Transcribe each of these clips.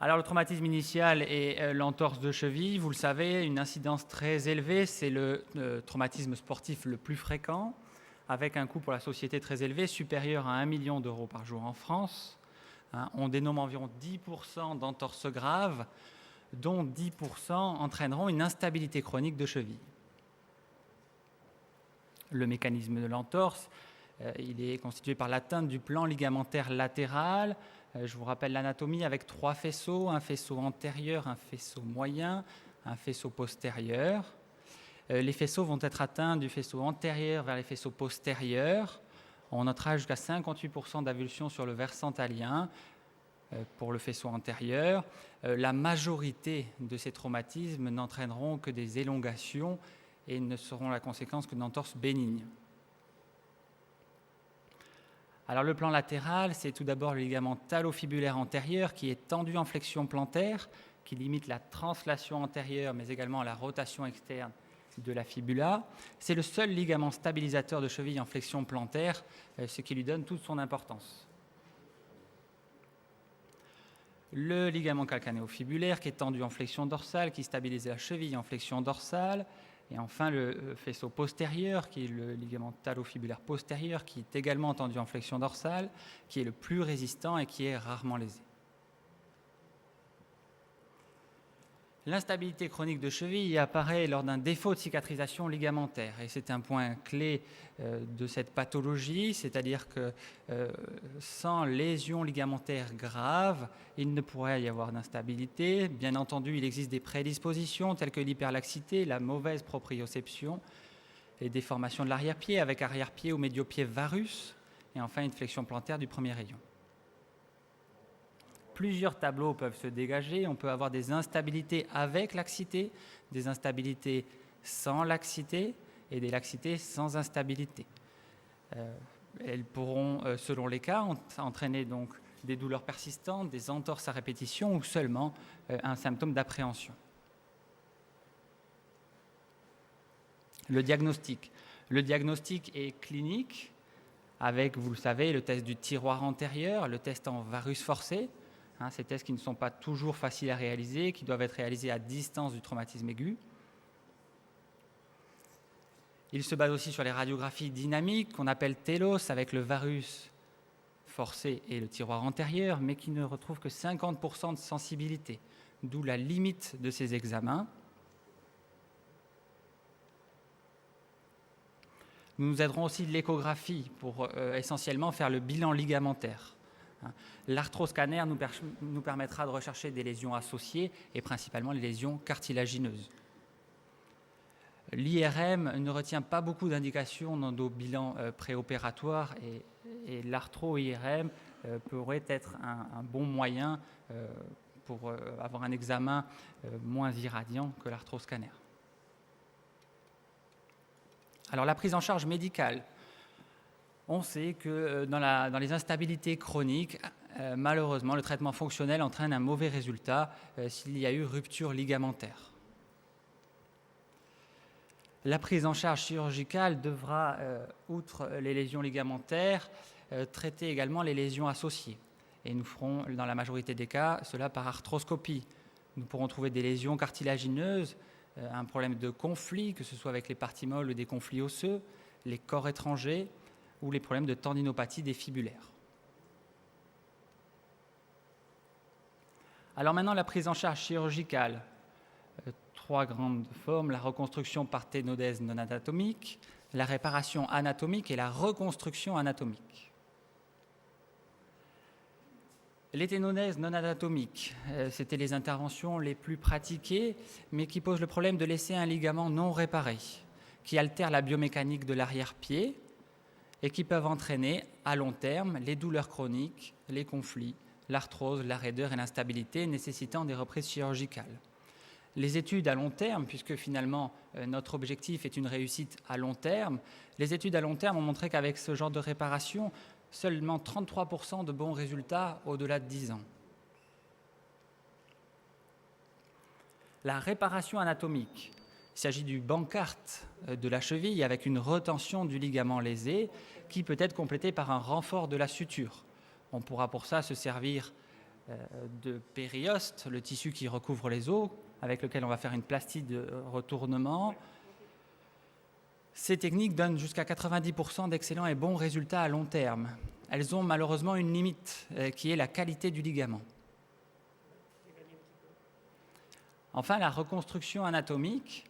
Alors le traumatisme initial et l'entorse de cheville, vous le savez, une incidence très élevée, c'est le traumatisme sportif le plus fréquent, avec un coût pour la société très élevé, supérieur à 1 million d'euros par jour en France. On dénomme environ 10% d'entorses graves, dont 10% entraîneront une instabilité chronique de cheville. Le mécanisme de l'entorse, il est constitué par l'atteinte du plan ligamentaire latéral. Je vous rappelle l'anatomie avec 3 faisceaux, un faisceau antérieur, un faisceau moyen, un faisceau postérieur. Les faisceaux vont être atteints du faisceau antérieur vers les faisceaux postérieurs. On notera jusqu'à 58% d'avulsion sur le versant talien pour le faisceau antérieur. La majorité de ces traumatismes n'entraîneront que des élongations et ne seront la conséquence que d'entorses bénignes. Alors le plan latéral, c'est tout d'abord le ligament talofibulaire antérieur qui est tendu en flexion plantaire, qui limite la translation antérieure, mais également la rotation externe de la fibula. C'est le seul ligament stabilisateur de cheville en flexion plantaire, ce qui lui donne toute son importance. Le ligament calcanéo-fibulaire qui est tendu en flexion dorsale, qui stabilise la cheville en flexion dorsale. Et enfin, le faisceau postérieur, qui est le ligament talofibulaire postérieur, qui est également tendu en flexion dorsale, qui est le plus résistant et qui est rarement lésé. L'instabilité chronique de cheville apparaît lors d'un défaut de cicatrisation ligamentaire. Et c'est un point clé de cette pathologie, c'est-à-dire que sans lésion ligamentaire grave, il ne pourrait y avoir d'instabilité. Bien entendu, il existe des prédispositions telles que l'hyperlaxité, la mauvaise proprioception, les déformations de l'arrière-pied avec arrière-pied ou médio-pied varus, et enfin une flexion plantaire du premier rayon. Plusieurs tableaux peuvent se dégager. On peut avoir des instabilités avec laxité, des instabilités sans laxité et des laxités sans instabilité. Elles pourront, selon les cas, entraîner donc des douleurs persistantes, des entorses à répétition ou seulement un symptôme d'appréhension. Le diagnostic. Le diagnostic est clinique avec, vous le savez, le test du tiroir antérieur, le test en varus forcé. Ces tests qui ne sont pas toujours faciles à réaliser, qui doivent être réalisés à distance du traumatisme aigu. Il se base aussi sur les radiographies dynamiques qu'on appelle TELOS avec le varus forcé et le tiroir antérieur, mais qui ne retrouvent que 50% de sensibilité, d'où la limite de ces examens. Nous nous aiderons aussi de l'échographie pour essentiellement faire le bilan ligamentaire. L'arthroscanner nous permettra de rechercher des lésions associées et principalement les lésions cartilagineuses. L'IRM ne retient pas beaucoup d'indications dans nos bilans préopératoires et l'arthro-IRM pourrait être un bon moyen pour avoir un examen moins irradiant que l'arthroscanner. Alors la prise en charge médicale. On sait que dans les instabilités chroniques, malheureusement, le traitement fonctionnel entraîne un mauvais résultat s'il y a eu rupture ligamentaire. La prise en charge chirurgicale devra, outre les lésions ligamentaires, traiter également les lésions associées. Et nous ferons, dans la majorité des cas, cela par arthroscopie. Nous pourrons trouver des lésions cartilagineuses, un problème de conflit, que ce soit avec les parties molles ou des conflits osseux, les corps étrangers, ou les problèmes de tendinopathie des fibulaires. Alors maintenant, la prise en charge chirurgicale. 3 grandes formes, la reconstruction par ténodèse non anatomique, la réparation anatomique et la reconstruction anatomique. Les ténodèses non anatomiques, c'était les interventions les plus pratiquées, mais qui posent le problème de laisser un ligament non réparé, qui altère la biomécanique de l'arrière-pied, et qui peuvent entraîner à long terme les douleurs chroniques, les conflits, l'arthrose, la raideur et l'instabilité nécessitant des reprises chirurgicales. Les études à long terme, puisque finalement notre objectif est une réussite à long terme, les études à long terme ont montré qu'avec ce genre de réparation, seulement 33% de bons résultats au-delà de 10 ans. La réparation anatomique. Il s'agit du Bankart de la cheville avec une retention du ligament lésé qui peut être complétée par un renfort de la suture. On pourra pour ça se servir de périoste, le tissu qui recouvre les os, avec lequel on va faire une plastie de retournement. Ces techniques donnent jusqu'à 90% d'excellents et bons résultats à long terme. Elles ont malheureusement une limite, qui est la qualité du ligament. Enfin, la reconstruction anatomique.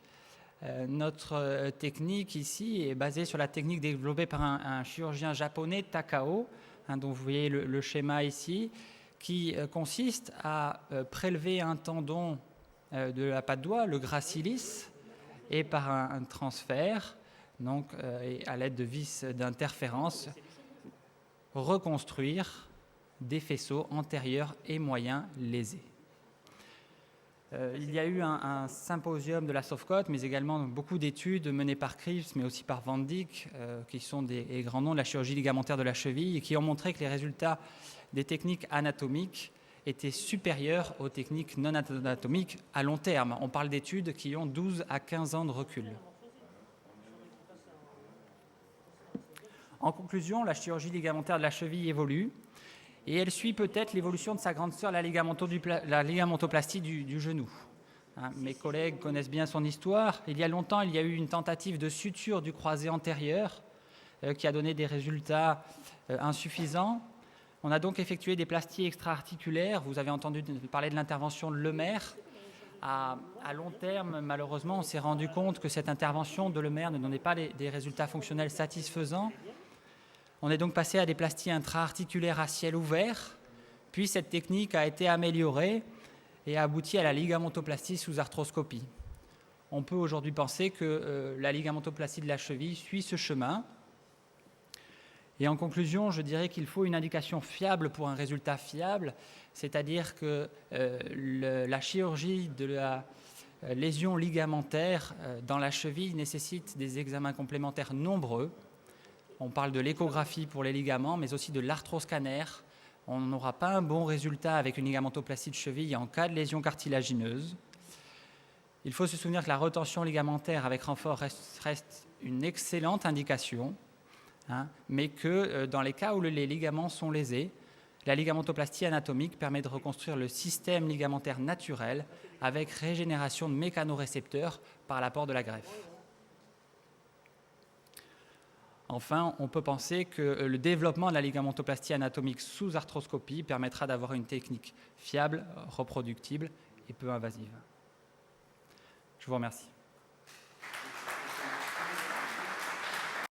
Notre technique ici est basée sur la technique développée par un chirurgien japonais, Takao, dont vous voyez le schéma ici, qui consiste à prélever un tendon de la patte doigt, le gracilis, et par un transfert, donc à l'aide de vis d'interférence, reconstruire des faisceaux antérieurs et moyens lésés. Il y a eu un symposium de la Soft-Cote, mais également beaucoup d'études menées par Krips, mais aussi par Van Dyck, qui sont des grands noms de la chirurgie ligamentaire de la cheville, et qui ont montré que les résultats des techniques anatomiques étaient supérieurs aux techniques non anatomiques à long terme. On parle d'études qui ont 12 à 15 ans de recul. En conclusion, la chirurgie ligamentaire de la cheville évolue, et elle suit peut-être l'évolution de sa grande sœur, la ligamentoplastie du genou. Mes collègues connaissent bien son histoire. Il y a longtemps, il y a eu une tentative de suture du croisé antérieur qui a donné des résultats insuffisants. On a donc effectué des plasties extra-articulaires. Vous avez entendu parler de l'intervention de Lemaire. À long terme, malheureusement, on s'est rendu compte que cette intervention de Lemaire ne donnait pas des résultats fonctionnels satisfaisants. On est donc passé à des plasties intra-articulaires à ciel ouvert, puis cette technique a été améliorée et a abouti à la ligamentoplastie sous arthroscopie. On peut aujourd'hui penser que la ligamentoplastie de la cheville suit ce chemin. Et en conclusion, je dirais qu'il faut une indication fiable pour un résultat fiable, c'est-à-dire que la chirurgie de la lésion ligamentaire dans la cheville nécessite des examens complémentaires nombreux. On parle de l'échographie pour les ligaments, mais aussi de l'arthroscanner. On n'aura pas un bon résultat avec une ligamentoplastie de cheville en cas de lésion cartilagineuse. Il faut se souvenir que la retention ligamentaire avec renfort reste une excellente indication, mais que dans les cas où les ligaments sont lésés, la ligamentoplastie anatomique permet de reconstruire le système ligamentaire naturel avec régénération de mécanorécepteurs par l'apport de la greffe. Enfin, on peut penser que le développement de la ligamentoplastie anatomique sous arthroscopie permettra d'avoir une technique fiable, reproductible et peu invasive. Je vous remercie.